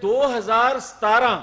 2017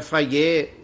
FIA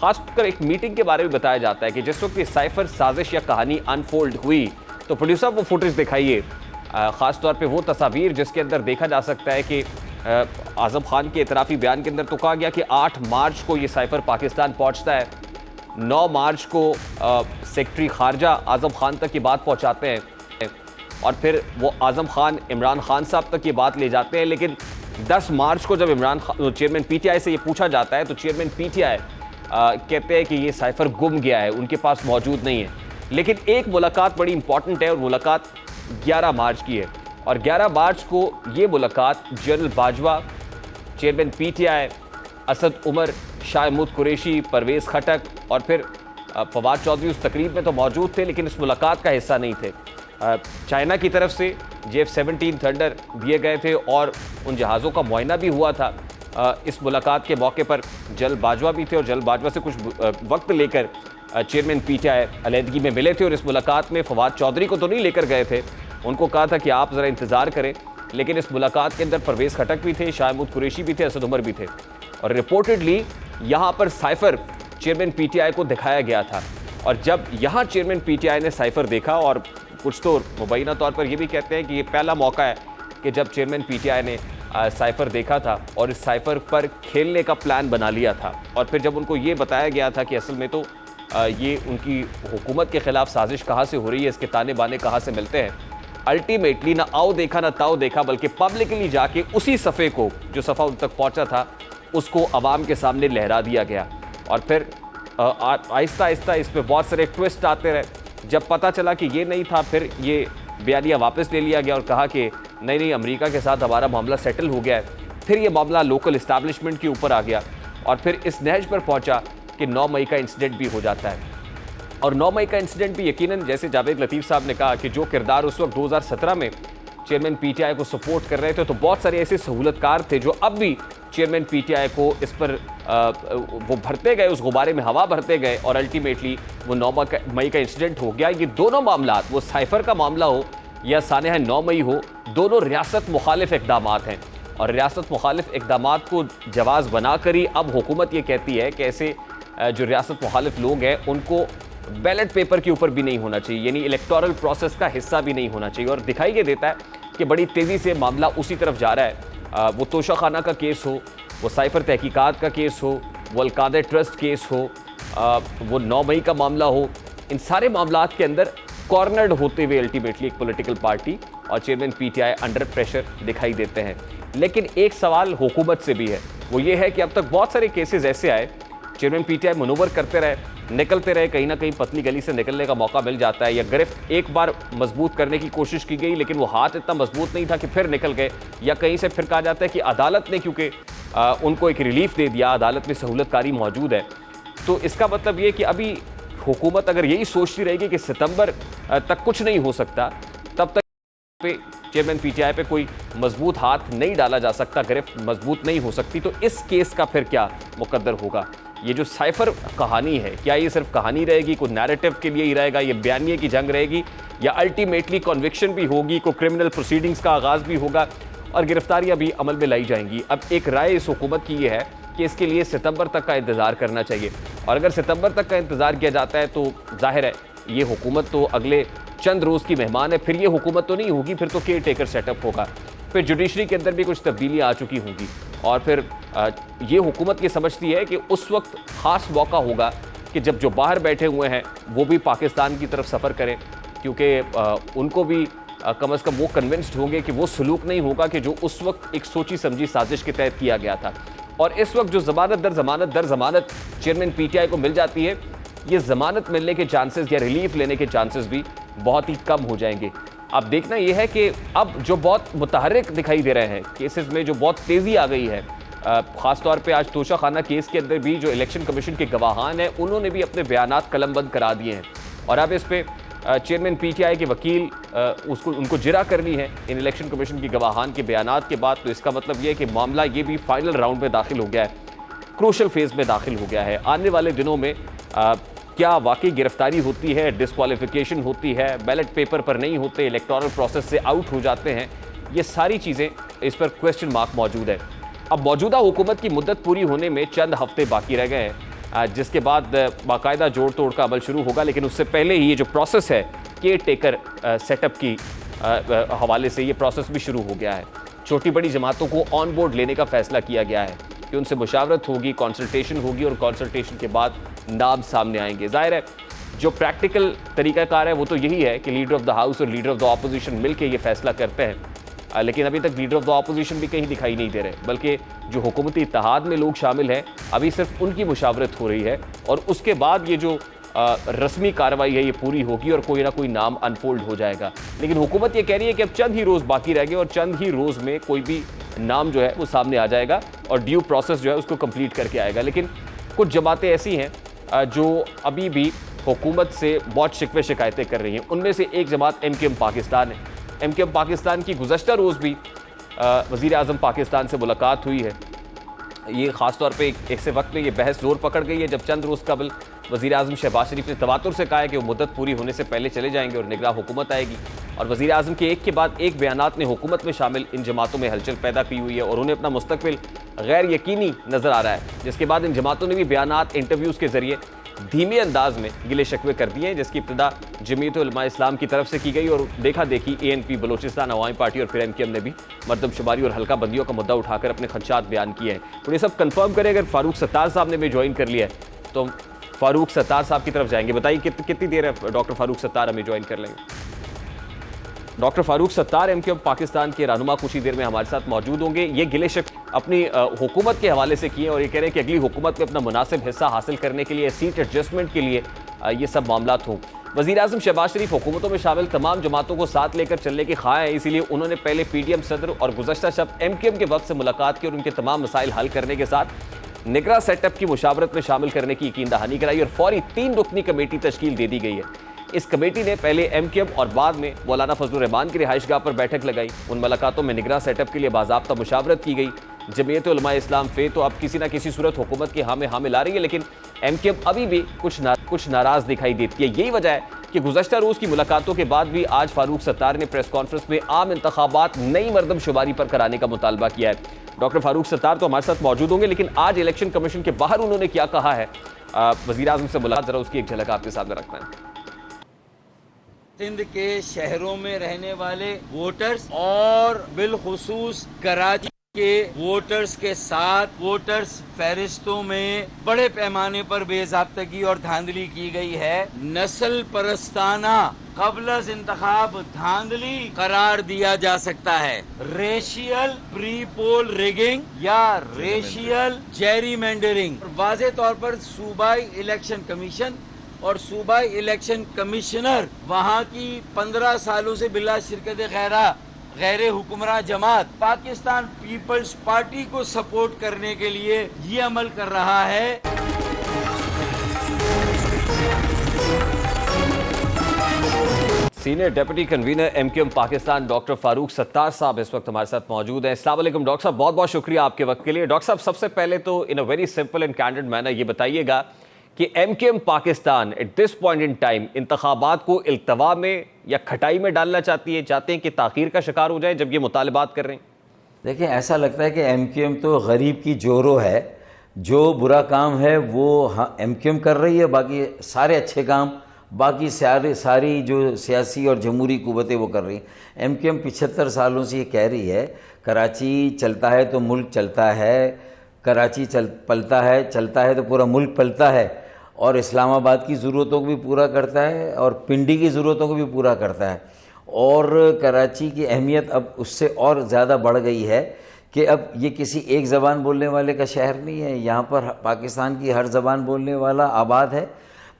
خاص کر ایک میٹنگ کے بارے میں بتایا جاتا ہے کہ جس وقت یہ سائفر سازش یا کہانی انفولڈ ہوئی تو پروڈیوسر صاحب وہ فوٹیج دکھائیے، خاص طور پہ وہ تصاویر جس کے اندر دیکھا جا سکتا ہے کہ اعظم خان کے اعترافی بیان کے اندر تو کہا گیا کہ 8 مارچ کو یہ سائفر پاکستان پہنچتا ہے، 9 مارچ کو سیکرٹری خارجہ اعظم خان تک یہ بات پہنچاتے ہیں اور پھر وہ اعظم خان عمران خان صاحب تک یہ بات لے جاتے ہیں، لیکن 10 مارچ کو جب Imran Khan chairman P T آئی سے یہ پوچھا جاتا ہے تو چیئرمین پی ٹی آئی کہتے ہیں کہ یہ سائفر گم گیا ہے، ان کے پاس موجود نہیں ہے۔ لیکن ایک ملاقات بڑی امپورٹنٹ ہے اور ملاقات 11 مارچ کی ہے، اور 11 مارچ کو یہ ملاقات general Bajwa, chairman P T I, Asad Umar, Shah Mahmood Qureshi, Pervez Khattak اور پھر فواد چودھری اس تقریب میں تو موجود تھے لیکن اس ملاقات کا حصہ نہیں تھے۔ چائنا کی طرف سے JF-17 تھنڈر دیے گئے تھے اور ان جہازوں کا معائنہ بھی ہوا تھا۔ اس ملاقات کے موقع پر جنرل باجوہ بھی تھے اور جنرل باجوہ سے کچھ وقت لے کر چیئرمین پی ٹی آئی علیحدگی میں ملے تھے، اور اس ملاقات میں فواد چودھری کو تو نہیں لے کر گئے تھے، ان کو کہا تھا کہ آپ ذرا انتظار کریں، لیکن اس ملاقات کے اندر پرویز خٹک بھی تھے، شاہ محمود قریشی بھی تھے، اسد عمر بھی تھے، اور رپورٹڈلی یہاں پر cipher chairman P T I کو دکھایا گیا تھا۔ اور جب یہاں چیئرمین پی ٹی آئی نے سائفر دیکھا، اور کچھ تو مبینہ طور پر یہ بھی کہتے ہیں کہ یہ پہلا موقع ہے کہ جب چیئرمین پی ٹی آئی نے سائفر دیکھا تھا اور اس سائفر پر کھیلنے کا پلان بنا لیا تھا، اور پھر جب ان کو یہ بتایا گیا تھا کہ اصل میں تو یہ ان کی حکومت کے خلاف سازش کہاں سے ہو رہی ہے، اس کے تانے بانے کہاں سے ملتے ہیں، الٹیمیٹلی نہ آؤ دیکھا نہ تاؤ دیکھا، بلکہ پبلکلی جا کے اسی صفحے کو جو صفحہ ان تک پہنچا تھا اس کو عوام کے سامنے لہرا دیا گیا، اور پھر آہستہ آہستہ اس پہ بہت سارے ٹوسٹ آتے رہے۔ جب پتہ چلا کہ یہ نہیں تھا، پھر یہ بیانیہ واپس لے لیا گیا اور کہا کہ نہیں امریکہ کے ساتھ ہمارا معاملہ سیٹل ہو گیا ہے۔ پھر یہ معاملہ لوکل اسٹیبلشمنٹ کے اوپر آ گیا اور پھر اس نہج پر پہنچا کہ 9 مئی کا انسیڈنٹ بھی ہو جاتا ہے، اور 9 مئی کا انسیڈنٹ بھی یقیناً جیسے جاوید لطیف صاحب نے کہا کہ جو کردار اس وقت 2017 میں چیئرمین پی ٹی آئی کو سپورٹ کر رہے تھے تو بہت سارے ایسے سہولت کار تھے جو اب بھی چیئرمین پی ٹی آئی کو اس پر وہ بھرتے گئے، اس غبارے میں ہوا بھرتے گئے، اور الٹیمیٹلی وہ 9 مئی کا انسیڈنٹ ہو گیا۔ یہ دونوں معاملات، وہ سائفر کا معاملہ ہو یا سانحہ 9 مئی ہو، دونوں ریاست مخالف اقدامات ہیں، اور ریاست مخالف اقدامات کو جواز بنا کر ہی اب حکومت یہ کہتی ہے کہ ایسے جو ریاست مخالف لوگ ہیں ان کو بیلٹ پیپر کے اوپر بھی نہیں ہونا چاہیے، یعنی الیکٹورل پروسیس کا حصہ بھی نہیں ہونا چاہیے، اور دکھائی یہ دیتا ہے کہ بڑی تیزی سے معاملہ اسی طرف جا رہا ہے۔ وہ توشہ خانہ کا کیس ہو، وہ سائفر تحقیقات کا کیس ہو، وہ القادہ ٹرسٹ کیس ہو، وہ 9 مئی کا معاملہ ہو، ان سارے معاملات کے اندر کارنرڈ ہوتے ہوئے الٹیمیٹلی ایک پولیٹیکل پارٹی اور چیئرمین پی ٹی آئی انڈر پریشر دکھائی دیتے ہیں۔ لیکن ایک سوال حکومت سے بھی ہے، وہ یہ ہے کہ اب تک بہت سارے کیسز ایسے آئے، چیئرمین پی ٹی آئی منور کرتے رہے، نکلتے رہے، کہیں نہ کہیں پتلی گلی سے نکلنے کا موقع مل جاتا ہے، یا گرفت ایک بار مضبوط کرنے کی کوشش کی گئی لیکن وہ ہاتھ اتنا مضبوط نہیں تھا کہ پھر نکل گئے، یا کہیں سے پھر کہا جاتا ہے کہ عدالت نے کیونکہ ان کو ایک ریلیف دے دیا، عدالت میں سہولت کاری موجود ہے۔ تو اس کا مطلب یہ کہ ابھی حکومت اگر یہی سوچتی رہے گی کہ ستمبر تک کچھ نہیں ہو سکتا، تب تک پہ چیئرمین پی ٹی آئی پہ کوئی مضبوط ہاتھ نہیں ڈالا جا سکتا، گرفت مضبوط نہیں ہو سکتی، تو اس کیس کا پھر کیا مقدر ہوگا؟ یہ جو سائفر کہانی ہے، کیا یہ صرف کہانی رہے گی، کوئی نیریٹو کے لیے ہی رہے گا، یہ بیانیے کی جنگ رہے گی، یا الٹیمیٹلی کنوکشن بھی ہوگی، کوئی کرمنل پروسیڈنگز کا آغاز بھی ہوگا اور گرفتاریاں بھی عمل میں لائی جائیں گی؟ اب ایک رائے اس حکومت کی یہ ہے کہ اس کے لیے ستمبر تک کا انتظار کرنا چاہیے، اور اگر ستمبر تک کا انتظار کیا جاتا ہے تو ظاہر ہے یہ حکومت تو اگلے چند روز کی مہمان ہے، پھر یہ حکومت تو نہیں ہوگی، پھر تو کیئر ٹیکر سیٹ اپ ہوگا، پھر جوڈیشری کے اندر بھی کچھ تبدیلیاں آ چکی ہوں گی، اور پھر یہ حکومت یہ سمجھتی ہے کہ اس وقت خاص موقع ہوگا کہ جب جو باہر بیٹھے ہوئے ہیں وہ بھی پاکستان کی طرف سفر کریں، کیونکہ ان کو بھی کم از کم وہ کنونسڈ ہوں گے کہ وہ سلوک نہیں ہوگا کہ جو اس وقت ایک سوچی سمجھی سازش کے تحت کیا گیا تھا، اور اس وقت جو ضمانت در ضمانت چیئرمین پی ٹی آئی کو مل جاتی ہے، یہ ضمانت ملنے کے چانسز یا ریلیف لینے کے چانسز بھی بہت ہی کم ہو جائیں گے۔ اب دیکھنا یہ ہے کہ اب جو بہت متحرک دکھائی دے رہے ہیں کیسز میں، جو بہت تیزی آ گئی ہے، خاص طور پہ آج توشہ خانہ کیس کے اندر بھی جو الیکشن کمیشن کے گواہان ہیں انہوں نے بھی اپنے بیانات قلم بند کرا دیے ہیں، اور اب اس پہ چیئرمین پی ٹی آئی کے وکیل ان کو جرا کرنی ہے ان الیکشن کمیشن کی گواہان کے بیانات کے بعد، تو اس کا مطلب یہ ہے کہ معاملہ یہ بھی فائنل راؤنڈ میں داخل ہو گیا ہے، کروشل فیز میں داخل ہو گیا ہے۔ آنے والے دنوں میں کیا واقعی گرفتاری ہوتی ہے، ڈسکوالیفیکیشن ہوتی ہے، بیلٹ پیپر پر نہیں ہوتے، الیکٹورل پروسیس سے آؤٹ ہو جاتے ہیں، یہ ساری چیزیں اس پر کویسچن مارک موجود ہے۔ اب موجودہ حکومت کی مدت پوری ہونے میں چند ہفتے باقی رہ گئے ہیں، جس کے بعد باقاعدہ جوڑ توڑ کا عمل شروع ہوگا. لیکن اس سے پہلے ہی یہ جو پروسیس ہے کیئر ٹیکر سیٹ اپ کی حوالے سے یہ پروسیس بھی شروع ہو گیا ہے. چھوٹی بڑی جماعتوں کو آن بورڈ لینے کا فیصلہ کیا گیا ہے کہ ان سے مشاورت ہوگی, کنسلٹیشن ہوگی, اور کنسلٹیشن کے بعد نام سامنے آئیں گے. ظاہر ہے جو پریکٹیکل طریقہ کار ہے وہ تو یہی ہے کہ لیڈر آف دا ہاؤس اور لیڈر آف دا اپوزیشن مل کے یہ فیصلہ کرتے ہیں. لیکن ابھی تک لیڈر آف دا اپوزیشن بھی کہیں دکھائی نہیں دے رہے, بلکہ جو حکومتی اتحاد میں لوگ شامل ہیں ابھی صرف ان کی مشاورت ہو رہی ہے, اور اس کے بعد یہ جو رسمی کارروائی ہے یہ پوری ہوگی اور کوئی نہ کوئی نام انفولڈ ہو جائے گا. لیکن حکومت یہ کہہ رہی ہے کہ اب چند ہی روز باقی رہ گئے اور چند ہی روز میں کوئی بھی نام جو ہے وہ سامنے آ جائے گا اور ڈیو پروسیس جو ہے اس کو کمپلیٹ کر کے آئے گا. لیکن کچھ جماعتیں ایسی ہیں جو ابھی بھی حکومت سے بہت شکوے شکایتیں کر رہی ہیں. ان میں سے ایک جماعت MKM پاکستان ہے. MKM پاکستان کی گزشتہ روز بھی وزیر اعظم پاکستان سے ملاقات ہوئی ہے. یہ خاص طور پہ ایسے وقت میں یہ بحث زور پکڑ گئی ہے جب چند روز قبل وزیر اعظم شہباز شریف نے تواتر سے کہا ہے کہ وہ مدت پوری ہونے سے پہلے چلے جائیں گے اور نگراں حکومت آئے گی. اور وزیر اعظم کے ایک کے بعد ایک بیانات نے حکومت میں شامل ان جماعتوں میں ہلچل پیدا کی ہوئی ہے اور انہیں اپنا مستقبل غیر یقینی نظر آ رہا ہے. جس کے بعد ان جماعتوں نے بھی بیانات, انٹرویوز کے ذریعے دھیمے انداز میں گلے شکوے کر دیے ہیں, جس کی ابتدا جمعیت علماء اسلام کی طرف سے کی گئی اور دیکھا دیکھی ANP بلوچستان عوامی پارٹی اور پھر MKM نے بھی مردم شماری اور حلقہ بندیوں کا مدعا اٹھا کر اپنے خدشات بیان کیے ہیں. تو یہ سب کنفرم کریں. اگر فاروق ستار صاحب نے بھی جوائن کر لیا ہے تو فاروق ستار صاحب کی طرف جائیں گے. بتائیے کتنی دیر ہے ڈاکٹر فاروق ستار ہمیں جوائن کر لیں گے؟ ڈاکٹر فاروق ستار MKM پاکستان کے رہنما کچھ ہی دیر میں ہمارے ساتھ موجود ہوں گے. یہ گلے شک اپنی حکومت کے حوالے سے کیے اور یہ کہہ رہے ہیں کہ اگلی حکومت میں اپنا مناسب حصہ حاصل کرنے کے لیے, سیٹ ایڈجسٹمنٹ کے لیے یہ سب معاملات ہوں. وزیر اعظم شہباز شریف حکومتوں میں شامل تمام جماعتوں کو ساتھ لے کر چلنے کے خواہاں ہیں, اسی لیے انہوں نے پہلے PDM صدر اور گزشتہ شب MKM کے وفد سے ملاقات کی اور ان کے تمام مسائل حل کرنے کے ساتھ نگراں سیٹ اپ کی مشاورت میں شامل کرنے کی یقین دہانی کرائی اور فوری 3 رکنی کمیٹی تشکیل دے دی گئی ہے. اس کمیٹی نے پہلے MKM اور بعد میں مولانا فضل الرحمان کی رہائش گاہ پر بیٹھک لگائی. ان ملاقاتوں میں نگراں سیٹ اپ کے لیے باضابطہ مشاورت کی گئی. جمعیت علماء اسلام تو اب کسی نہ کسی صورت حکومت کے حامل آ رہی ہے, لیکن MKM ابھی بھی کچھ ناراض دکھائی دیتی ہے. یہی وجہ ہے کہ گزشتہ روز کی ملاقاتوں کے بعد بھی آج فاروق ستار نے پریس کانفرنس میں عام انتخابات نئی مردم شماری پر کرانے کا مطالبہ کیا ہے. ڈاکٹر فاروق ستار تو ہمارے ساتھ موجود ہوں گے, لیکن آج الیکشن کمیشن کے باہر انہوں نے کیا کہا ہے وزیر اعظم سے ملاقات, ذرا اس کی ایک جھلک آپ کے سامنے رکھنا ہے. سندھ کے شہروں میں رہنے والے ووٹرز اور بالخصوص کراچی کے ووٹرز کے ساتھ ووٹرز فہرستوں میں بڑے پیمانے پر بے ضابطگی اور دھاندلی کی گئی ہے. نسل پرستانہ قبل از انتخاب دھاندلی قرار دیا جا سکتا ہے. ریشیل پری پول ریگنگ یا ریشیل جیری مینڈرنگ. واضح طور پر صوبائی الیکشن کمیشن اور صوبائی الیکشن کمشنر وہاں کی 15 سالوں سے بلا شرکت غیر حکمراں جماعت پاکستان پیپلز پارٹی کو سپورٹ کرنے کے لیے یہ عمل کر رہا ہے. Senior deputy convener MKM Pakistan doctor Farooq Sattar صاحب اس وقت ہمارے ساتھ موجود ہیں. السلام علیکم ڈاکٹر صاحب, بہت بہت شکریہ آپ کے وقت کے لیے. ڈاکٹر صاحب سب سے پہلے تو in a very simple and candid manner یہ بتائیے گا کہ MKM Pakistan at this point in time انتخابات کو التوا میں یا کھٹائی میں ڈالنا چاہتے ہیں کہ تاخیر کا شکار ہو جائے جب یہ مطالبات کر رہے ہیں؟ دیکھیں ایسا لگتا ہے کہ MKM تو غریب کی جورو ہے. جو برا کام ہے وہ MKM کر رہی ہے, باقی سارے اچھے کام باقی ساری جو سیاسی اور جمہوری قوتیں وہ کر رہی ہیں. MKM 75 سالوں سے یہ کہہ رہی ہے کراچی چلتا ہے تو ملک چلتا ہے, کراچی چلتا ہے تو پورا ملک پلتا ہے, اور اسلام آباد کی ضرورتوں کو بھی پورا کرتا ہے اور پنڈی کی ضرورتوں کو بھی پورا کرتا ہے. اور کراچی کی اہمیت اب اس سے اور زیادہ بڑھ گئی ہے کہ اب یہ کسی ایک زبان بولنے والے کا شہر نہیں ہے. یہاں پر پاکستان کی ہر زبان بولنے والا آباد ہے.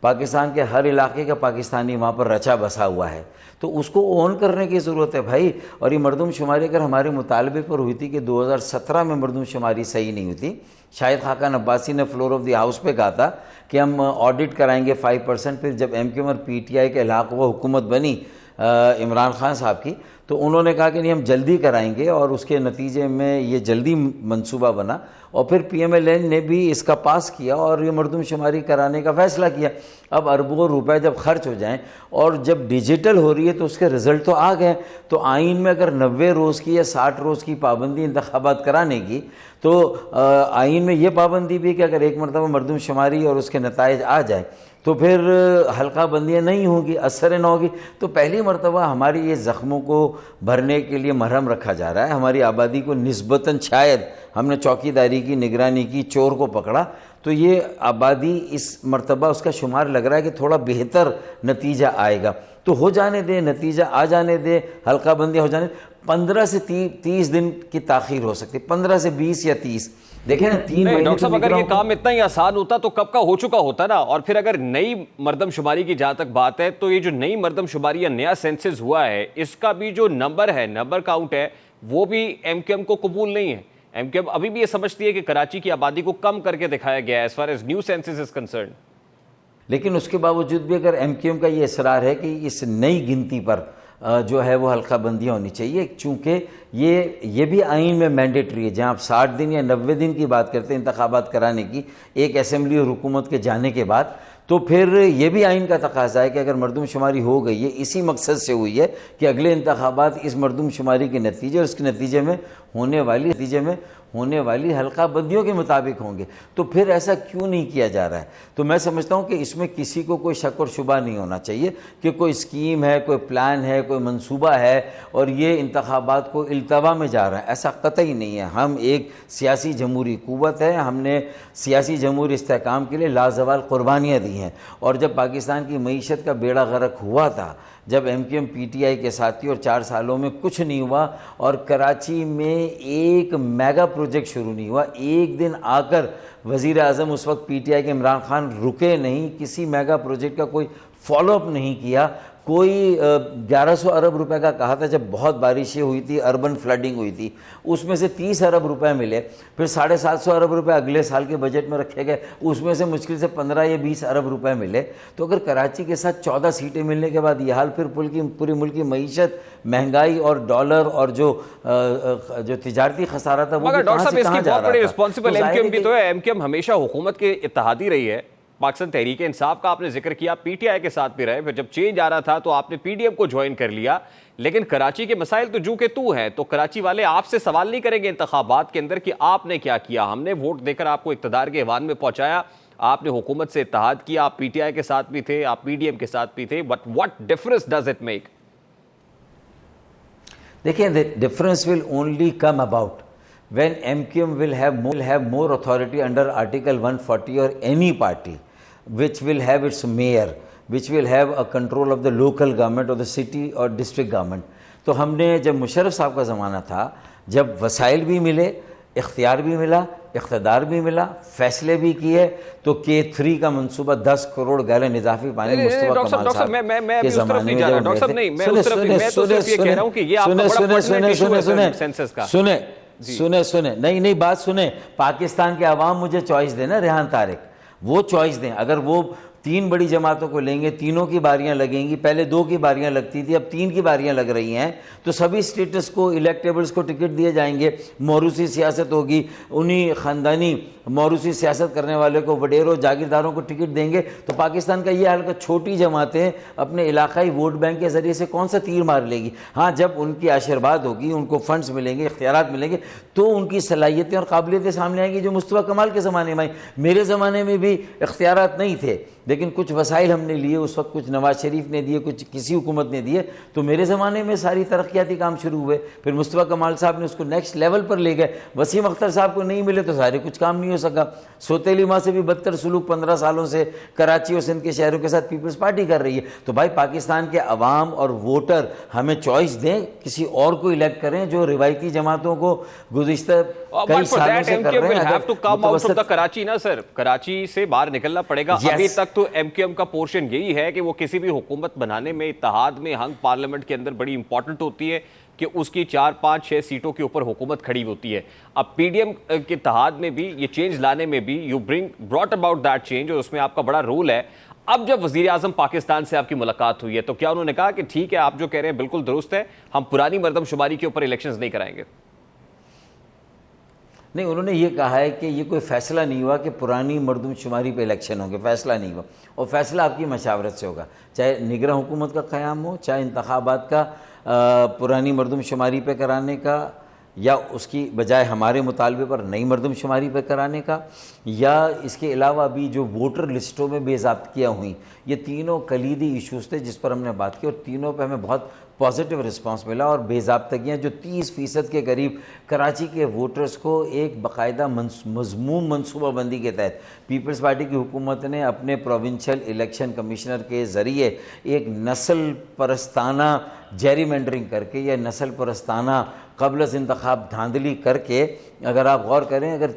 پاکستان کے ہر علاقے کا پاکستانی وہاں پر رچا بسا ہوا ہے, تو اس کو اون کرنے کی ضرورت ہے بھائی. اور یہ مردم شماری اگر ہمارے مطالبے پر ہوئی تھی کہ 2017 میں مردم شماری صحیح نہیں ہوتی, شاہد خاقان عباسی نے فلور آف دی ہاؤس پہ کہا تھا کہ ہم آڈٹ کرائیں گے 5%. پھر جب MKM اور PTI کے علاقہ وہ حکومت بنی عمران خان صاحب کی, تو انہوں نے کہا کہ نہیں ہم جلدی کرائیں گے، اور اس کے نتیجے میں یہ جلدی منصوبہ بنا، اور پھر پی ایم ایل این نے بھی اس کا پاس کیا اور یہ مردم شماری کرانے کا فیصلہ کیا۔ اب اربوں روپے جب خرچ ہو جائیں اور جب ڈیجیٹل ہو رہی ہے تو اس کے رزلٹ تو آ گئے۔ تو آئین میں اگر 90 روز کی یا 60 روز کی پابندی انتخابات کرانے کی، تو آئین میں یہ پابندی بھی کہ اگر ایک مرتبہ مردم شماری اور اس کے نتائج آ جائیں تو پھر حلقہ بندیاں نہیں ہوں گی، اثر نہ ہوگی۔ تو پہلی مرتبہ ہماری یہ زخموں کو بھرنے کے لیے مرہم رکھا جا رہا ہے۔ ہماری آبادی کو نسبتاً شاید ہم نے چوکی داری کی، نگرانی کی، چور کو پکڑا، تو یہ آبادی اس مرتبہ اس کا شمار لگ رہا ہے کہ تھوڑا بہتر نتیجہ آئے گا۔ تو ہو جانے دیں، نتیجہ آ جانے دیں، حلقہ بندیاں ہو جانے دیں۔ 15 سے 30 دن کی تاخیر ہو سکتی ہے، 15 سے 20 یا 30۔ دیکھیں نا 3 مہینے ڈاکٹر صاحب اگر یہ کام اتنا ہی آسان ہوتا تو کب کا ہو چکا ہوتا نا۔ اور پھر اگر نئی مردم شماری کی جہاں تک بات ہے تو یہ جو نئی مردم شماری یا نیا سینسس ہوا ہے، اس کا بھی جو نمبر ہے، نمبر کاؤنٹ ہے، وہ بھی ایم کیو ایم کو قبول نہیں ہے۔ ایم کیو ایم ابھی بھی یہ سمجھتی ہے کہ کراچی کی آبادی کو کم کر کے دکھایا گیا ہے as far as new census is concerned۔ لیکن اس کے باوجود بھی اگر ایم کیو ایم کا یہ اصرار ہے کہ اس نئی گنتی پر جو ہے وہ حلقہ بندیاں ہونی چاہیے، چونکہ یہ بھی آئین میں مینڈیٹری ہے۔ جہاں آپ 60 دن یا 90 دن کی بات کرتے ہیں انتخابات کرانے کی ایک اسمبلی اور حکومت کے جانے کے بعد، تو پھر یہ بھی آئین کا تقاضا ہے کہ اگر مردم شماری ہو گئی ہے، اسی مقصد سے ہوئی ہے کہ اگلے انتخابات اس مردم شماری کے نتیجے اور اس کے نتیجے میں ہونے والی حلقہ بندیوں کے مطابق ہوں گے، تو پھر ایسا کیوں نہیں کیا جا رہا ہے؟ تو میں سمجھتا ہوں کہ اس میں کسی کو کوئی شک اور شبہ نہیں ہونا چاہیے کہ کوئی اسکیم ہے، کوئی پلان ہے، کوئی منصوبہ ہے اور یہ انتخابات کو التوا میں جا رہا ہے، ایسا قطعی نہیں ہے۔ ہم ایک سیاسی جمہوری قوت ہے، ہم نے سیاسی جمہوری استحکام کے لیے لازوال قربانیاں دی ہیں، اور جب پاکستان کی معیشت کا بیڑا غرق ہوا تھا، جب M Q M P T I کے ساتھی اور 4 سالوں میں کچھ نہیں ہوا اور کراچی میں ایک میگا پروجیکٹ شروع نہیں ہوا، ایک دن آ کر وزیر اعظم اس وقت پی ٹی آئی کے عمران خان رکے نہیں، کسی میگا پروجیکٹ کا کوئی فالو اپ نہیں کیا، کوئی 1100 ارب روپے کا کہا تھا جب بہت بارشیں ہوئی تھی، اربن فلڈنگ ہوئی تھی، اس میں سے 30 ارب روپے ملے، پھر 750 ارب روپے اگلے سال کے بجٹ میں رکھے گئے، اس میں سے مشکل سے 15 یا 20 ارب روپے ملے۔ تو اگر کراچی کے ساتھ 14 سیٹیں ملنے کے بعد یہ حال، پھر پوری ملک کی معیشت، مہنگائی اور ڈالر اور جو تجارتی خسارہ تھا وہ مگر ڈاکٹر صاحب اس کی بہت بڑی رسپانسبل ایم کیو ایم بھی تو ہے۔ ایم کیو ایم ہمیشہ حکومت کے اتحادی رہی ہے، پاکستان تحریک انصاف کا آپ نے ذکر کیا، پی ٹی آئی کے ساتھ بھی رہے، پھر جب چینج آ رہا تھا تو آپ نے پی ڈی ایم کو جوائن کر لیا، لیکن کراچی کے مسائل تو جو کہ تو ہیں، تو کراچی والے آپ سے سوال نہیں کریں گے انتخابات کے اندر کہ آپ نے کیا کیا؟ ہم نے ووٹ دے کر آپ کو اقتدار کے ایوان میں پہنچایا، آپ نے حکومت سے اتحاد کیا، آپ پی ٹی آئی کے ساتھ بھی تھے، آپ پی ڈی ایم کے ساتھ بھی تھے، but what difference does it make؟ دیکھیں the difference will only come about when MQM will have more authority under Article 140 or any party which will have its mayor, which will have a control of the local government or the city or district government۔ تو ہم نے جب مشرف صاحب کا زمانہ تھا، جب وسائل بھی ملے، اختیار بھی ملا، اقتدار بھی ملا، فیصلے بھی کیے، تو K3 کا منصوبہ 10 کروڑ گیلن اضافی پانی مصطفیٰ کمال صاحب کے زمانے میں جب ڈاکٹر صاحب نہیں، میں اس طرف یہ کہہ رہا ہوں کہ یہ آپ کا بڑا پرسنل ایشو ہے سینسس کا۔ سنیں نہیں بات سنیں، پاکستان کے عوام مجھے چوائس دیں نا، ریحان طارق، وہ چوائس دیں۔ اگر وہ 3 بڑی جماعتوں کو لیں گے، تینوں کی باریاں لگیں گی، پہلے 2 کی باریاں لگتی تھی، اب 3 کی باریاں لگ رہی ہیں، تو سبھی اسٹیٹس کو، الیکٹیبلز کو ٹکٹ دیے جائیں گے، موروثی سیاست ہوگی، انہی خاندانی موروثی سیاست کرنے والے کو، وڈیروں جاگیرداروں کو ٹکٹ دیں گے، تو پاکستان کا یہ حال کہ چھوٹی جماعتیں اپنے علاقائی ووٹ بینک کے ذریعے سے کون سا تیر مار لے گی؟ ہاں جب ان کی آشیرواد ہوگی، ان کو فنڈز ملیں گے، اختیارات ملیں گے، تو ان کی صلاحیتیں اور قابلیتیں سامنے آئیں گی، جو مصطفیٰ کمال کے زمانے میں آئیں۔ میرے زمانے میں بھی اختیارات نہیں تھے، لیکن کچھ وسائل ہم نے لیے، اس وقت کچھ نواز شریف نے دیے، کچھ کسی حکومت نے دیے، تو میرے زمانے میں ساری ترقیاتی کام شروع ہوئے۔ پھر مصطفیٰ کمال صاحب نے اس کو نیکسٹ لیول پر لے گئے، وسیم اختر صاحب کو نہیں ملے تو سارے کچھ کام نہیں ہو سکا۔ سوتیلی ماں سے بھی بدتر سلوک 15 سالوں سے کراچی اور سندھ کے شہروں کے ساتھ پیپلز پارٹی کر رہی ہے۔ تو بھائی پاکستان کے عوام اور ووٹر ہمیں چوائس دیں، کسی اور کو الیکٹ کریں جو روایتی جماعتوں کو گزشتہ کئی سالوں سے کر رہے ہیں۔ کراچی نا سر، کراچی سے باہر نکلنا پڑے گا۔ ابھی تک تو ایم کیو ایم کا پورشن یہی ہے کہ وہ کسی بھی حکومت بنانے میں، اتحاد میں، ہنگ پارلیمنٹ کے اندر بڑی امپورٹنٹ ہوتی ہے کہ اس کی 4 5 6 سیٹوں کے اوپر حکومت کھڑی ہوتی ہے۔ اب پی ڈی ایم کے اتحاد میں بھی یہ چینج لانے میں بھی you brought about that change, اور اس میں آپ کا بڑا رول ہے۔ اب جب وزیر اعظم پاکستان سے آپ کی ملاقات ہوئی ہے تو کیا انہوں نے کہا کہ ٹھیک ہے آپ جو کہہ رہے ہیں بالکل درست ہے, ہم پرانی مردم شماری کے اوپر الیکشنز نہیں کرائیں گے؟ نہیں, انہوں نے یہ کہا ہے کہ یہ کوئی فیصلہ نہیں ہوا کہ پرانی مردم شماری پہ الیکشن ہوں گے, فیصلہ نہیں ہوا, اور فیصلہ آپ کی مشاورت سے ہوگا, چاہے نگراں حکومت کا قیام ہو, چاہے انتخابات کا پرانی مردم شماری پہ کرانے کا, یا اس کی بجائے ہمارے مطالبے پر نئی مردم شماری پہ کرانے کا, یا اس کے علاوہ بھی جو ووٹر لسٹوں میں بے ضابطگیاں ہوئیں, یہ تینوں کلیدی ایشوز تھے جس پر ہم نے بات کی, اور تینوں پہ ہمیں بہت پازیٹیو رسپانس ملا. اور بے ضابطگیاں جو 30% کے قریب کراچی کے ووٹرز کو ایک باقاعدہ مضموم منصوبہ بندی کے تحت پیپلز پارٹی کی حکومت نے اپنے پروونشل الیکشن کمشنر کے ذریعے ایک نسل پرستانہ جیری مینڈرنگ کر کے, یا نسل پرستانہ قبل از انتخاب دھاندلی کر کے, اگر آپ غور کریں, اگر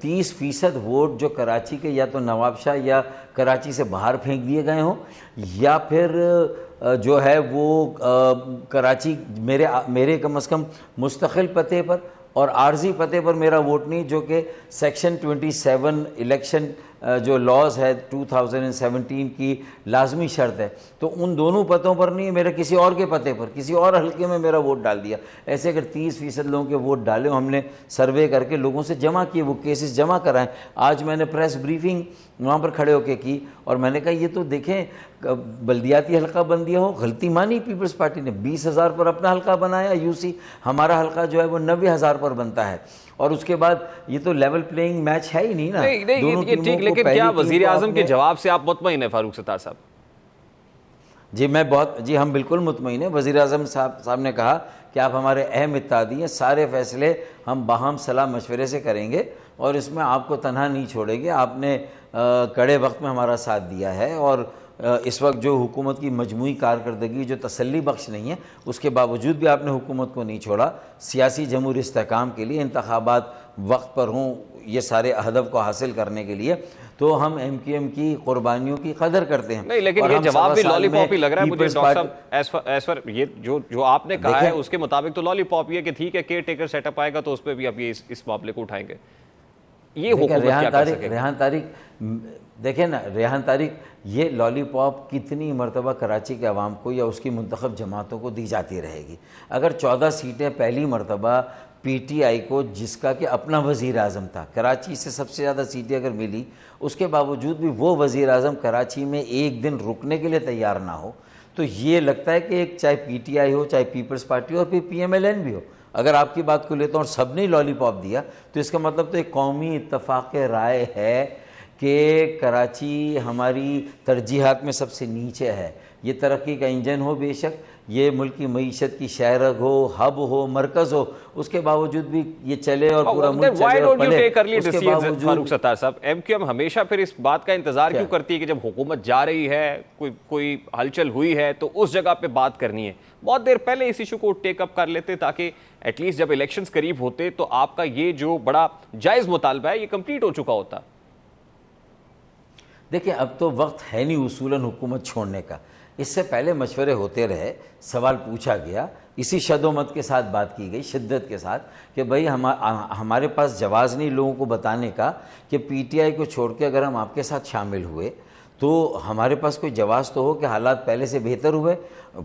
30% ووٹ جو کراچی کے یا تو نواب شاہ یا کراچی سے باہر پھینک دیے گئے ہوں, یا پھر جو ہے وہ کراچی میرے کم از کم مستقل پتے پر اور عارضی پتے پر میرا ووٹ نہیں, جو کہ سیکشن 27 الیکشن جو لاز ہے 2017 کی لازمی شرط ہے, تو ان دونوں پتوں پر نہیں, میرا کسی اور کے پتے پر کسی اور حلقے میں میرا ووٹ ڈال دیا. ایسے اگر 30% لوگوں کے ووٹ ڈالے, ہم نے سروے کر کے لوگوں سے جمع کیے, وہ کیسز جمع کرائیں. آج میں نے پریس بریفنگ وہاں پر کھڑے ہو کے کی, اور میں نے کہا یہ تو دیکھیں بلدیاتی حلقہ بندیاں ہو, غلطی مانی پیپلز پارٹی نے, 20,000 پر اپنا حلقہ بنایا یوسی, ہمارا حلقہ جو ہے وہ 90,000 پر بنتا ہے, اور اس کے بعد یہ تو لیول پلینگ میچ ہے ہی نہیں نا. یہ ٹھیک, لیکن کیا وزیر اعظم کے جواب سے آپ مطمئن ہیں فاروق ستار صاحب؟ جی ہم بالکل مطمئن ہیں. وزیر اعظم صاحب نے کہا کہ آپ ہمارے اہم اتحادی ہیں, سارے فیصلے ہم باہم صلاح مشورے سے کریں گے, اور اس میں آپ کو تنہا نہیں چھوڑیں گے. آپ نے کڑے وقت میں ہمارا ساتھ دیا ہے, اور اس وقت جو حکومت کی مجموعی کارکردگی جو تسلی بخش نہیں ہے, اس کے باوجود بھی آپ نے حکومت کو نہیں چھوڑا. سیاسی جمہوری استحکام کے لیے, انتخابات وقت پر ہوں, یہ سارے ہدف کو حاصل کرنے کے لیے, تو ہم ایم کیو ایم کی قربانیوں کی قدر کرتے ہیں. نہیں, لیکن یہ جواب بھی لالی پاپ ہی لگ رہا ہے مجھے ڈاکٹر صاحب. ایز پر یہ جو آپ نے کہا ہے اس کے مطابق تو لالی پاپ یہ کہ ٹھیک ہے کیئر ٹیکر سیٹ اپ آئے گا تو اس پہ بھی آپ یہ اس معاملے کو اٹھائیں گے. یہ حکومت کیا کر سکے؟ ریحان طارق دیکھیں نا, ریحان طارق, یہ لالی پاپ کتنی مرتبہ کراچی کے عوام کو یا اس کی منتخب جماعتوں کو دی جاتی رہے گی. اگر 14 سیٹیں پہلی مرتبہ پی ٹی آئی کو, جس کا کہ اپنا وزیر اعظم تھا, کراچی سے سب سے زیادہ سیٹیں اگر ملی, اس کے باوجود بھی وہ وزیر اعظم کراچی میں ایک دن رکنے کے لیے تیار نہ ہو, تو یہ لگتا ہے کہ ایک چاہے پی ٹی آئی ہو, چاہے پیپلز پارٹی ہو, اور پھر پی ایم ایل این بھی ہو, اگر آپ کی بات کو لیتا ہوں اور سب نے لالی پاپ دیا, تو اس کا مطلب تو ایک قومی اتفاق رائے ہے کہ کراچی ہماری ترجیحات میں سب سے نیچے ہے. یہ ترقی کا انجن ہو بے شک, یہ ملک کی معیشت کی شہرگ ہو, ہب ہو, مرکز ہو, اس کے باوجود بھی یہ چلے اور پورا ملک چلے اور پلے. اس کے باوجود فاروق ستار صاحب, ایم کیو ایم ہمیشہ پھر اس بات کا انتظار کیوں کرتی ہے کہ جب حکومت جا رہی ہے, کوئی ہلچل ہوئی ہے, تو اس جگہ پہ بات کرنی ہے؟ بہت دیر پہلے اس ایشو کو ٹیک اپ کر لیتے تاکہ ایٹ لیسٹ جب الیکشنز قریب ہوتے تو آپ کا یہ جو بڑا جائز مطالبہ ہے یہ کمپلیٹ ہو چکا ہوتا. دیکھیں, اب تو وقت ہے نہیں اصولاً حکومت چھوڑنے کا. اس سے پہلے مشورے ہوتے رہے, سوال پوچھا گیا, اسی شد و مت کے ساتھ بات کی گئی, شدت کے ساتھ, کہ بھئی ہمارے پاس جواز نہیں لوگوں کو بتانے کا کہ پی ٹی آئی کو چھوڑ کے اگر ہم آپ کے ساتھ شامل ہوئے تو ہمارے پاس کوئی جواز تو ہو کہ حالات پہلے سے بہتر ہوئے.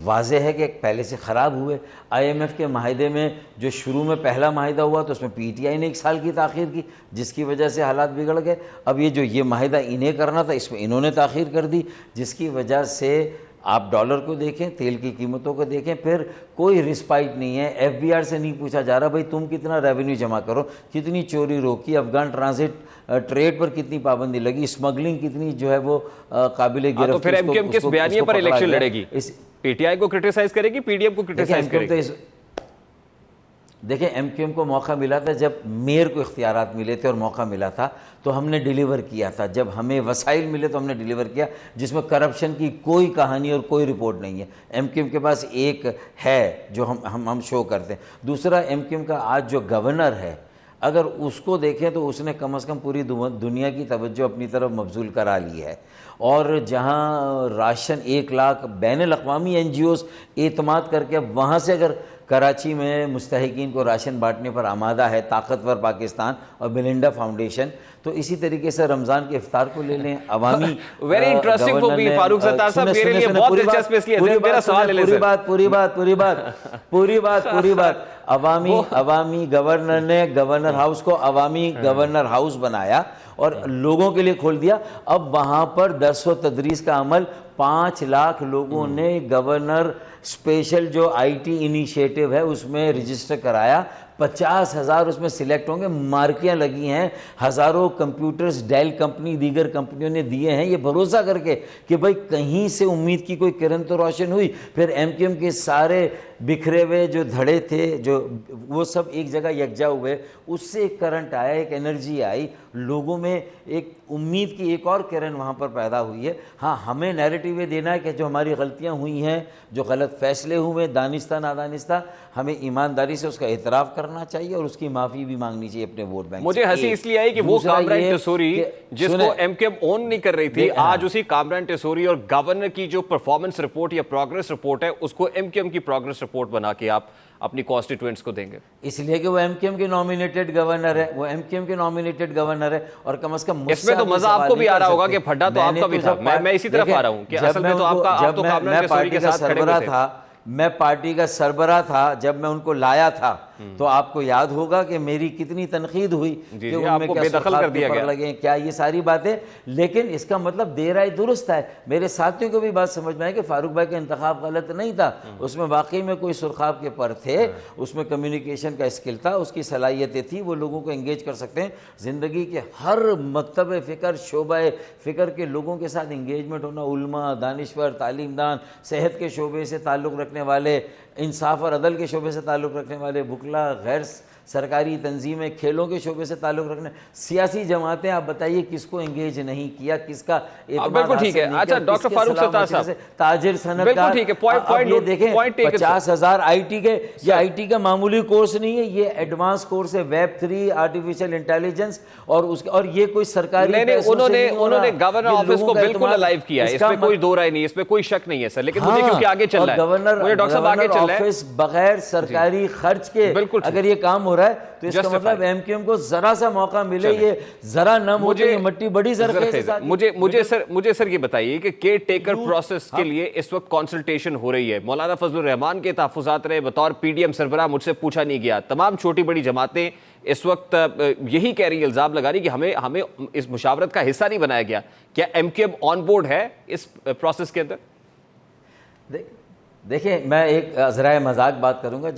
واضح ہے کہ پہلے سے خراب ہوئے. آئی ایم ایف کے معاہدے میں جو شروع میں پہلا معاہدہ ہوا تو اس میں پی ٹی آئی نے 1 سال کی تاخیر کی, جس کی وجہ سے حالات بگڑ گئے. اب یہ معاہدہ انہیں کرنا تھا, اس میں انہوں نے تاخیر کر دی, جس کی وجہ سے آپ ڈالر کو دیکھیں, تیل کی قیمتوں کو دیکھیں, پھر کوئی رسپائٹ نہیں ہے. ایف بی آر سے نہیں پوچھا جا رہا بھائی تم کتنا ریونیو جمع کرو, کتنی چوری روکی, افغان ٹرانزٹ ٹریڈ پر کتنی پابندی لگی, اسمگلنگ کتنی جو ہے وہ قابل گرفت. تو پھر ایم کیو ایم کس بیانیے پر الیکشن لڑے گی؟ پی ٹی آئی کو کرٹیسائز کرے گی, پی ڈی ایم کو کرٹیسائز کرے گی؟ دیکھیں, ایم کیو ایم کو موقع ملا تھا جب میئر کو اختیارات ملے تھے اور موقع ملا تھا تو ہم نے ڈیلیور کیا تھا. جب ہمیں وسائل ملے تو ہم نے ڈیلیور کیا, جس میں کرپشن کی کوئی کہانی اور کوئی رپورٹ نہیں ہے. ایم کیو ایم کے پاس ایک ہے جو ہم شو کرتے ہیں. دوسرا, ایم کیو ایم کا آج جو گورنر ہے, اگر اس کو دیکھیں تو اس نے کم از کم پوری دنیا کی توجہ اپنی طرف مبذول کرا لی ہے. اور جہاں راشن 1 لاکھ بین الاقوامی این جی اوز اعتماد کر کے اب وہاں سے اگر کراچی میں مستحقین کو راشن بانٹنے پر آمادہ ہے طاقتور پاکستان اور بلنڈا فاؤنڈیشن. تو اسی طریقے سے رمضان کے افطار کو لے لیں. عوامی ویری انٹرسٹنگ فور می فاروق ستار صاحب, میرے لیے بہت دلچسپ اس لیے میرا سوال لے لیں سر. پوری بات عوامی گورنر نے گورنر ہاؤس کو عوامی گورنر ہاؤس بنایا اور لوگوں کے لیے کھول دیا. اب وہاں پر درس و تدریس کا عمل 5 لاکھ لوگوں نے گورنر اسپیشل جو آئی ٹی انیشیٹو ہے اس میں رجسٹر کرایا. 50,000 اس میں سلیکٹ ہوں گے. مارکیاں لگی ہیں, ہزاروں کمپیوٹرز ڈیل کمپنی دیگر کمپنیوں نے دیے ہیں یہ بھروسہ کر کے کہ بھائی کہیں سے امید کی کوئی کرن تو روشن ہوئی. پھر ایم کیو ایم کے سارے بکھرے ہوئے جو دھڑے تھے جو وہ سب ایک جگہ یکجا ہوئے, اس سے ایک کرنٹ آیا, ایک انرجی آئی لوگوں میں, ایک امید کی ایک اور کرن وہاں پر پیدا ہوئی ہے. ہاں ہمیں نیریٹو یہ دینا ہے کہ جو ہماری غلطیاں ہوئی ہیں, جو غلط فیصلے ہوئے دانستہ نادانستہ, ہمیں ایمانداری سے اس کا اعتراف کرنا چاہیے اور اس کی معافی بھی مانگنی چاہیے اپنے ووٹ بینک. مجھے ہنسی اس لیے آئی کہ وہ کامران ٹیسوری جس کو ایم کیو ایم اون نہیں کر رہی تھی, آج اسی کامران ٹیسوری اور گورنر کی جو پرفارمنس رپورٹ یا پروگریس رپورٹ ہے اس کو ایم کیو ایم کی پروگریس رپورٹ بنا کے آپ اپنی کانسٹیٹوئنٹس کو دیں گے. اس لیے کہ وہ ایم کیو ایم کے نامینیٹڈ گورنر ہے, وہ ایم کیو ایم کے نامینیٹڈ گورنر ہے. اور کم از کم اس میں تو مزہ آپ کو بھی آ رہا ہوگا کہ پھڈا تو آپ کا بھی تھا, میں اسی طرف آ رہا ہوں کہ اصل میں تو آپ تو کامران ٹیسوری کے ساتھ کھڑے ہوئے تھے. میں پارٹی کا سربراہ تھا جب میں ان کو لایا تھا, تو آپ کو یاد ہوگا کہ میری کتنی تنقید ہوئی کہ ان میں کیا سرخاب کے پر لگے, کیا یہ ساری باتیں. لیکن اس کا مطلب دیر آئی درست ہے. میرے ساتھیوں کو بھی بات سمجھ میں آئے کہ فاروق بھائی کا انتخاب غلط نہیں تھا, اس میں واقعی میں کوئی سرخاب کے پر تھے, اس میں کمیونیکیشن کا اسکل تھا, اس کی صلاحیتیں تھی, وہ لوگوں کو انگیج کر سکتے ہیں. زندگی کے ہر مکتب فکر شعبہ فکر کے لوگوں کے ساتھ انگیجمنٹ ہونا, علماء, دانشور, تعلیم دان, صحت کے شعبے سے تعلق رکھنے والے, انصاف اور عدل کے شعبے سے تعلق رکھنے والے, بکلا غیر سرکاری تنظیمیں, کھیلوں کے شعبے سے تعلق رکھنے, سیاسی جماعتیں, آپ بتائیے کس کو انگیج نہیں کیا, کس کا بالکل ٹھیک ہے. اچھا ڈاکٹر فاروق ستار صاحب, تاجر صنعتکار, یہ دیکھیں 50,000 آئی ٹی کے, یہ آئی ٹی کا معمولی کورس نہیں ہے, یہ ایڈوانس کورس ہے, ویب 3, آرٹیفیشل انٹیلیجنس, اور یہ کوئی سرکاری انہوں نے گورنر آفس کو بالکل الائیو کیا ہے, اس میں کوئی دو رائے نہیں, اس میں کوئی شک نہیں ہے سر. لیکن مجھے کیونکہ آگے چل رہا ہے, مجھے ڈاکٹر صاحب آگے چل رہا ہے, بغیر سرکاری خرچ کے اگر یہ کام ہو رہا ہے تو اس کا مطلب ایم کیو ایم کو ذرا سا موقع ملے, یہ ذرا نم ہو تو یہ مٹی بڑی زرخیز. مجھے سر یہ بتائیے کہ کیئر ٹیکر پروسیس کے لیے اس وقت کنسلٹیشن ہو رہی ہے. مولانا فضل الرحمان کے تحفظات رہے, بطور پی ڈی ایم سربراہ مجھ سے پوچھا نہیں گیا. تمام چھوٹی بڑی جماعتیں اس وقت یہی کہہ رہی, الزام لگا رہی کہ ہمیں اس مشاورت کا حصہ نہیں بنایا گیا. کیا M Q M on board ہے اس پروسیس کے اندر؟ دیکھیں میں ایک ذرائع مذاق بات کروں گا.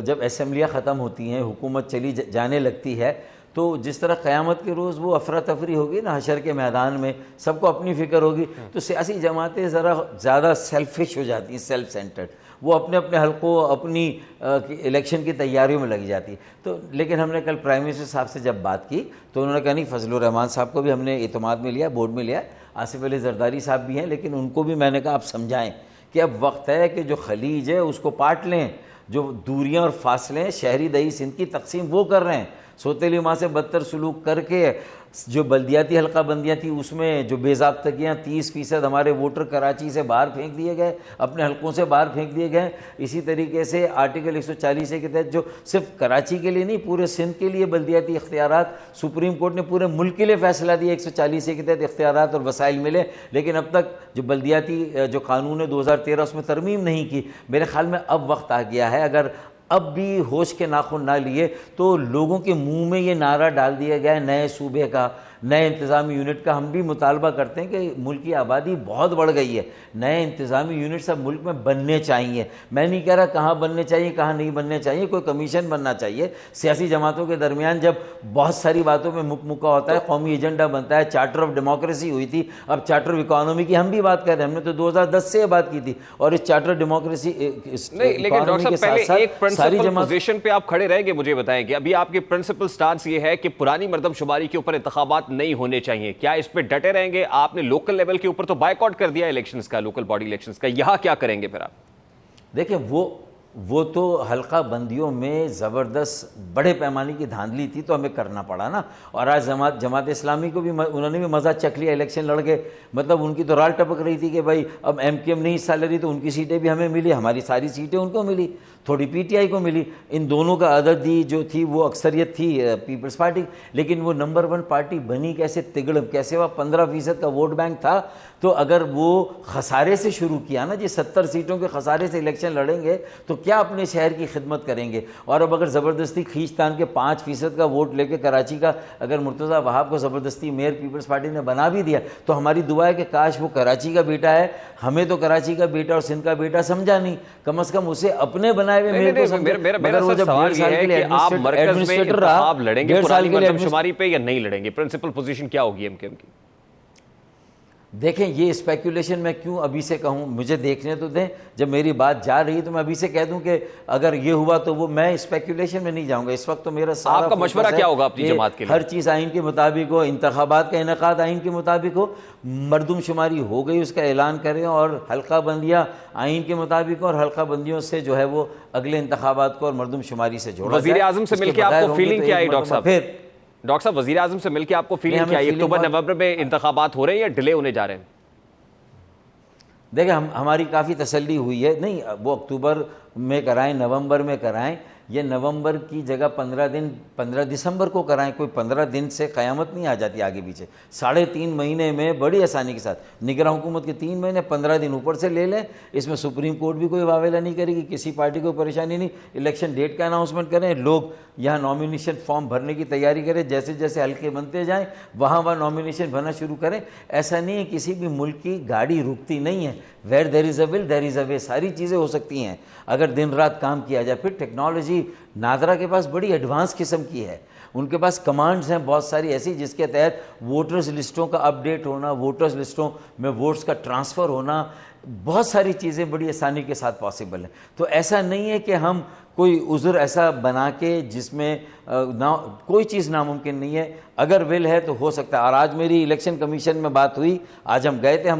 جب اسمبلیاں ختم ہوتی ہیں, حکومت چلی جانے لگتی ہے, تو جس طرح قیامت کے روز وہ افراتفری ہوگی نا حشر کے میدان میں, سب کو اپنی فکر ہوگی, تو سیاسی جماعتیں ذرا زیادہ سیلفش ہو جاتی ہیں, سیلف سینٹرڈ, وہ اپنے حلقوں, اپنی الیکشن کی تیاریوں میں لگی جاتی ہے. تو لیکن ہم نے کل پرائم منسٹر صاحب سے جب بات کی تو انہوں نے کہا نہیں, فضل الرحمان صاحب کو بھی ہم نے اعتماد میں لیا, بورڈ میں لیا, آصف علی زرداری صاحب بھی ہیں, لیکن ان کو بھی میں نے کہا آپ سمجھائیں کہ اب وقت ہے کہ جو خلیج ہے اس کو پاٹ لیں, جو دوریاں اور فاصلے ہیں, شہری دہی سندھ کی تقسیم وہ کر رہے ہیں, سوتیلی ماں سے بدتر سلوک کر کے. جو بلدیاتی حلقہ بندیاں تھیں اس میں جو بے ضابطگیاں, 30% ہمارے ووٹر کراچی سے باہر پھینک دیے گئے, اپنے حلقوں سے باہر پھینک دیے گئے. اسی طریقے سے آرٹیکل 140 کے تحت جو صرف کراچی کے لیے نہیں پورے سندھ کے لیے بلدیاتی اختیارات, سپریم کورٹ نے پورے ملک کے لیے فیصلہ دیا, 140 کے تحت اختیارات اور وسائل ملے, لیکن اب تک جو بلدیاتی جو قانون ہے 2013 اس میں ترمیم نہیں کی. میرے خیال میں اب وقت آ گیا ہے, اگر اب بھی ہوش کے ناخن نہ لیے تو لوگوں کے منہ میں یہ نعرہ ڈال دیا گیا ہے نئے صوبے کا, نئے انتظامی یونٹ کا. ہم بھی مطالبہ کرتے ہیں کہ ملک کی آبادی بہت بڑھ گئی ہے, نئے انتظامی یونٹس اب ملک میں بننے چاہیے. میں نہیں کہہ رہا کہاں بننے چاہیے کہاں نہیں بننے چاہیے, کوئی کمیشن بننا چاہیے. سیاسی جماعتوں کے درمیان جب بہت ساری باتوں میں مکہ ہوتا ہے, قومی ایجنڈا بنتا ہے, چارٹر آف ڈیموکریسی ہوئی تھی, اب چارٹر آف اکانومی کی ہم بھی بات کر رہے ہیں, ہم نے تو 2010 سے بات کی تھی, اور اس چارٹر ڈیموکریسی اکانومی کے ساتھ ساتھ ساری پوزیشن پہ آپ کھڑے رہیں گے. مجھے بتائیں کہ ابھی آپ کی پرنسپل سٹانس یہ ہے کہ پرانی مردم شماری کے اوپر انتخابات نہیں ہونے چاہیے, کیا اس پہ ڈٹے رہیں گے؟ آپ نے لوکل لیول کے اوپر تو بائیکاٹ کر دیا الیکشنز کا, لوکل باڈی الیکشنز کا, یہاں کیا کریں گے پھر آپ؟ دیکھیں وہ تو حلقہ بندیوں میں زبردست بڑے پیمانے کی دھاندلی تھی تو ہمیں کرنا پڑا نا. اور آج جماعت اسلامی کو بھی انہوں نے بھی مزہ چکھ لیا, الیکشن لڑ گئے, مطلب ان کی تو رال ٹپک رہی تھی کہ بھائی اب ایم کیو ایم نہیں حصہ لے رہی تو ان کی سیٹیں بھی ہمیں ملی, ہماری ساری سیٹیں ان کو ملی, تھوڑی پی ٹی آئی کو ملی. ان دونوں کا عددی جو تھی وہ اکثریت تھی پیپلز پارٹی, لیکن وہ نمبر 1 پارٹی بنی کیسے, تگڑ کیسے, وہ 15% کا ووٹ بینک تھا. تو اگر وہ خسارے سے شروع کیا نا جی, 70 سیٹوں کے خسارے سے الیکشن لڑیں گے تو کیا اپنے شہر کی خدمت کریں گے. اور اب اگر زبردستی کھینچ تان کے 5% کا ووٹ لے کے کراچی کا اگر مرتضیٰ وہاب کو زبردستی میئر پیپلز پارٹی نے بنا بھی دیا تو ہماری دعا ہے کہ کاش وہ کراچی کا بیٹا ہے, ہمیں تو کراچی کا بیٹا اور سندھ کا بیٹا سمجھا نہیں, کم از کم اسے اپنے بنائے ہوئے میئر کو سمجھا. میرا سوال یہ ہے کہ آپ مرکز میں انتخاب لڑیں گے پرانی مردم شماری پہ یا نہیں لڑیں گے, پرنسپل پوزیشن کیا ہوگی ایم کیو ایم کی؟ دیکھیں یہ اسپیکولیشن میں کیوں ابھی سے کہوں, مجھے دیکھنے تو دیں, جب میری بات جا رہی تو میں ابھی سے کہہ دوں کہ اگر یہ ہوا تو وہ, میں اسپیکولیشن میں نہیں جاؤں گا. اس وقت تو میرا سارا آپ کا مشورہ کیا ہوگا اپنی جماعت کے لیے؟ ہر چیز آئین کے مطابق ہو, انتخابات کا انعقاد آئین کے مطابق ہو, مردم شماری ہو گئی اس کا اعلان کریں, اور حلقہ بندیاں آئین کے مطابق ہو, اور حلقہ بندیوں سے جو ہے وہ اگلے انتخابات کو اور مردم شماری سے جوڑا. وزیر اعظم سے مل کے آپ کو فیلنگ کیا آئی ڈاکٹر صاحب؟ ڈاکٹر صاحب وزیر اعظم سے مل کے آپ کو فیلنگ کیا آئی؟ اکتوبر نومبر میں انتخابات ہو رہے ہیں یا ڈیلے ہونے جا رہے ہیں؟ دیکھیں ہماری کافی تسلی ہوئی ہے, نہیں وہ اکتوبر میں کرائیں, نومبر میں کرائیں, یہ نومبر کی جگہ 15 دسمبر کو کرائیں, کوئی 15 دن سے قیامت نہیں آ جاتی آگے پیچھے. 3.5 مہینے میں بڑی آسانی کے ساتھ, نگراں حکومت کے 3 مہینے, 15 دن اوپر سے لے لیں, اس میں سپریم کورٹ بھی کوئی واویلا نہیں کرے گی, کسی پارٹی کو پریشانی نہیں. الیکشن ڈیٹ کا اناؤنسمنٹ کریں, لوگ یہاں نامینیشن فارم بھرنے کی تیاری کریں, جیسے جیسے حلقے بنتے جائیں وہاں نامینیشن بھرنا شروع کریں. ایسا نہیں ہے, کسی بھی ملک کی گاڑی رکتی نہیں ہے, ویئر دیر از اے ول دیر از اے وے, ساری چیزیں ہو سکتی ہیں اگر دن رات کام کیا جائے. پھر ٹیکنالوجی نادرا کے پاس بڑی ایڈوانس قسم کی ہے, ان کے پاس کمانڈز ہیں بہت ساری ایسی جس کے تحت ووٹرز لسٹوں کا اپ ڈیٹ ہونا, ووٹرز لسٹوں میں ووٹس کا ٹرانسفر ہونا, بہت ساری چیزیں بڑی آسانی کے ساتھ پاسبل ہیں. تو ایسا نہیں ہے کہ ہم کوئی عذر ایسا بنا کے جس میں کوئی چیز ناممکن نہیں ہے, اگر ول ہے تو ہو سکتا ہے. اور آج میری الیکشن کمیشن میں بات ہوئی, آج ہم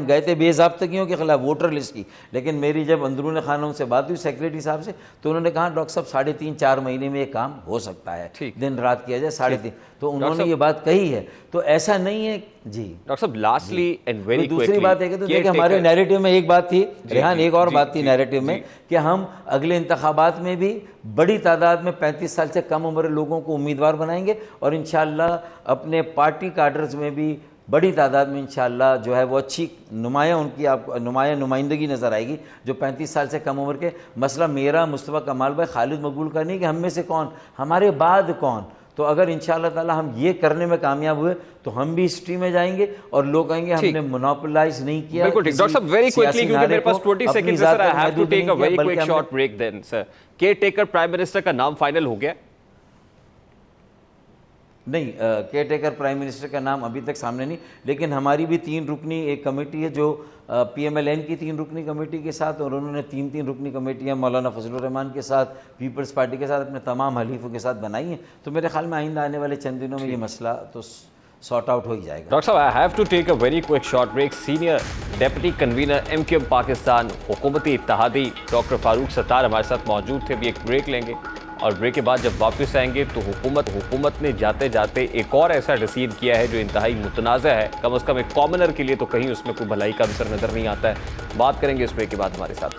گئے تھے بے ضابطگیوں کے خلاف ووٹر لسٹ کی, لیکن میری جب اندرون خانوں سے بات ہوئی سیکریٹری صاحب سے تو انہوں نے کہا ڈاکٹر صاحب 3.5-4 مہینے میں یہ کام ہو سکتا ہے, دن رات کیا جائے 3.5, تو انہوں نے یہ بات کہی ہے. تو ایسا نہیں ہے جی. ڈاکٹر صاحب لاسٹلی اینڈ ویری کوئکلی دوسری بات ہے کہ دیکھیں ہمارے نیریٹو میں ایک بات تھی ریحان, ایک اور بات تھی نیریٹو میں کہ ہم اگلے انتخابات میں بھی بڑی تعداد میں 35 سال سے کم عمر لوگوں کو امیدوار بنائیں گے, اور انشاءاللہ اپنے پارٹی کاڈرز میں بھی بڑی تعداد میں انشاءاللہ جو ہے وہ اچھی نمایاں ان کی آپ نمائندگی نظر آئے گی جو 35 سال سے کم عمر کے. مسئلہ میرا, مصطفیٰ کمال بھائی, خالد مقبول کا نہیں کہ ہم میں سے کون, ہمارے بعد کون. تو اگر انشاءاللہ تعالی ہم یہ کرنے میں کامیاب ہوئے تو ہم بھی ہسٹری میں جائیں گے اور لوگ کہیں گے ہم نے مونوپلائز نہیں کیا. بالکل ٹھیک ڈاکٹر صاحب, ویری کوئکلی کیونکہ میرے پاس 20 سیکنڈز ہے sir, I have to take a very quick short break then sir. Caretaker prime minister کا نام فائنل ہو گیا؟ نہیں, کیئر ٹیکر پرائم منسٹر کا نام ابھی تک سامنے نہیں, لیکن ہماری بھی 3 رکنی ایک کمیٹی ہے جو پی ایم ایل این کی 3 رکنی کمیٹی کے ساتھ, اور انہوں نے 3 رکنی کمیٹیاں مولانا فضل الرحمان کے ساتھ, پیپلز پارٹی کے ساتھ, اپنے تمام حلیفوں کے ساتھ بنائی ہیں. تو میرے خیال میں آئندہ آنے والے چند دنوں میں یہ مسئلہ تو سارٹ آؤٹ ہو ہی جائے گا. ڈاکٹر صاحب I have to take a very quick short break. Senior deputy convener M Q M Pakistan حکومتی اتحادی ڈاکٹر فاروق ستار ہمارے ساتھ موجود تھے. ابھی ایک بریک لیں گے اور بریک کے بعد جب واپس آئیں گے تو حکومت نے جاتے جاتے ایک اور ایسا ڈیسیژن کیا ہے جو انتہائی متنازع ہے, کم از کم ایک کامنر کے لیے تو کہیں اس میں کوئی بھلائی کا عنصر نظر نہیں آتا ہے. بات کریں گے اس بریک کے بعد ہمارے ساتھ.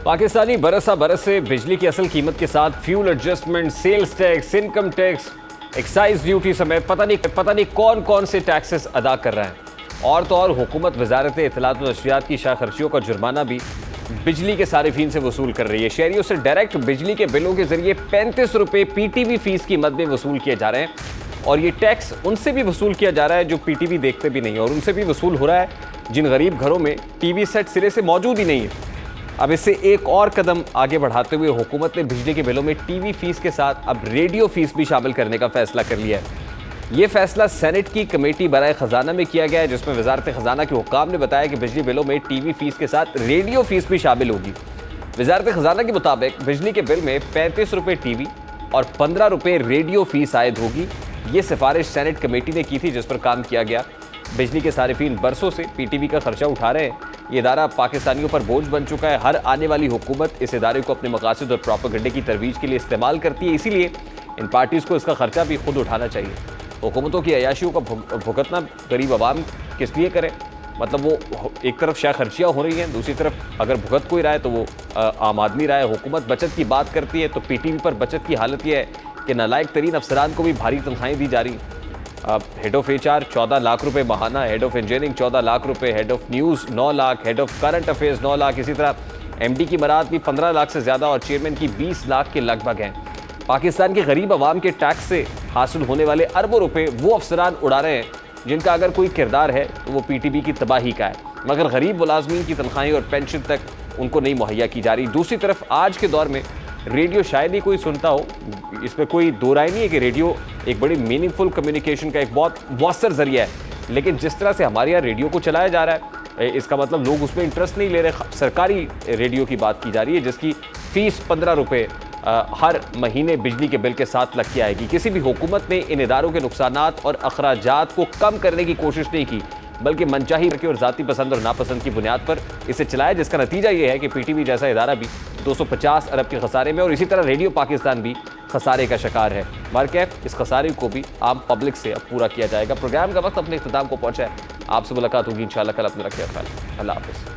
پاکستانی برسا برس سے بجلی کی اصل قیمت کے ساتھ fuel adjustment, sales tax, income tax, excise duty سمیت پتہ نہیں کون کون سے ٹیکسز ادا کر رہے ہیں. اور تو اور حکومت وزارت اطلاعات و نشریات کی شائع خرچیوں کا جرمانہ بھی بجلی کے صارفین سے وصول کر رہی ہے. شہریوں سے ڈائریکٹ بجلی کے بلوں کے ذریعے 35 روپے پی ٹی وی فیس کی مد میں وصول کیے جا رہے ہیں, اور یہ ٹیکس ان سے بھی وصول کیا جا رہا ہے جو پی ٹی وی دیکھتے بھی نہیں ہیں, اور ان سے بھی وصول ہو رہا ہے جن غریب گھروں میں ٹی وی سیٹ سرے سے موجود ہی نہیں ہے. اب اس سے ایک اور قدم آگے بڑھاتے ہوئے حکومت نے بجلی کے بلوں میں ٹی وی فیس کے ساتھ اب ریڈیو فیس بھی شامل کرنے کا فیصلہ کر لیا ہے. یہ فیصلہ سینٹ کی کمیٹی برائے خزانہ میں کیا گیا ہے, جس میں وزارت خزانہ کے حکام نے بتایا کہ بجلی بلوں میں ٹی وی فیس کے ساتھ ریڈیو فیس بھی شامل ہوگی. وزارت خزانہ کے مطابق بجلی کے بل میں 35 روپے ٹی وی اور 15 روپے ریڈیو فیس عائد ہوگی. یہ سفارش سینٹ کمیٹی نے کی تھی جس پر کام کیا گیا. بجلی کے صارفین برسوں سے پی ٹی وی کا خرچہ اٹھا رہے ہیں. یہ ادارہ پاکستانیوں پر بوجھ بن چکا ہے. ہر آنے والی حکومت اس ادارے کو اپنے مقاصد اور پروپیگنڈے کی ترویج کے لیے استعمال کرتی ہے. اسی لیے ان پارٹیز کو اس کا خرچہ بھی خود اٹھانا چاہیے. حکومتوں کی عیاشیوں کا بھگتنا غریب عوام کس لیے کرے؟ مطلب وہ ایک طرف شاہ خرچیاں ہو رہی ہیں, دوسری طرف اگر بھگت کوئی رہا ہے تو وہ عام آدمی رہا ہے. حکومت بچت کی بات کرتی ہے تو پی ٹی وی پر بچت کی حالت یہ ہے کہ نالائق ترین افسران کو بھی بھاری تنخواہیں دی جا رہی. Head of H R 14 lakh روپے ماہانہ, ہیڈ آف انجینئرنگ 14 لاکھ روپے, head of news 9 lakh, head of current affairs 9 lakh, اسی طرح ایم ڈی کی برات بھی 15 لاکھ سے زیادہ اور چیئرمین کی 20 لاکھ کے لگ بھگ ہیں. پاکستان کے غریب عوام کے ٹیکس سے حاصل ہونے والے اربوں روپے وہ افسران اڑا رہے ہیں جن کا اگر کوئی کردار ہے تو وہ پی ٹی وی کی تباہی کا ہے, مگر غریب ملازمین کی تنخواہیں اور پینشن تک ان کو نہیں مہیا کی جا رہی. دوسری طرف آج کے دور میں ریڈیو شاید ہی کوئی سنتا ہو, اس میں کوئی دو رائے نہیں ہے کہ ریڈیو ایک بڑی میننگ فل کمیونیکیشن کا ایک بہت مؤثر ذریعہ ہے, لیکن جس طرح سے ہمارے یہاں ریڈیو کو چلایا جا رہا ہے اس کا مطلب لوگ اس میں انٹرسٹ نہیں لے رہے. سرکاری ریڈیو کی بات کی جا رہی ہے جس کی فیس 15 روپے ہر مہینے بجلی کے بل کے ساتھ لگ کے آئے گی. کسی بھی حکومت نے ان اداروں کے نقصانات اور اخراجات کو کم کرنے کی کوشش نہیں کی, بلکہ منچاہی اور ذاتی پسند اور ناپسند کی بنیاد پر اسے چلایا, جس کا نتیجہ یہ ہے کہ پی ٹی وی جیسا ادارہ بھی 250 ارب کے خسارے میں اور اسی طرح ریڈیو پاکستان بھی خسارے کا شکار ہے. مارکیف اس خسارے کو بھی عام پبلک سے اب پورا کیا جائے گا. پروگرام کا وقت اپنے اختتام کو پہنچا ہے. آپ سے ملاقات ہوگی انشاءاللہ کل. اپنا رکھیے خیال. اللہ حافظ.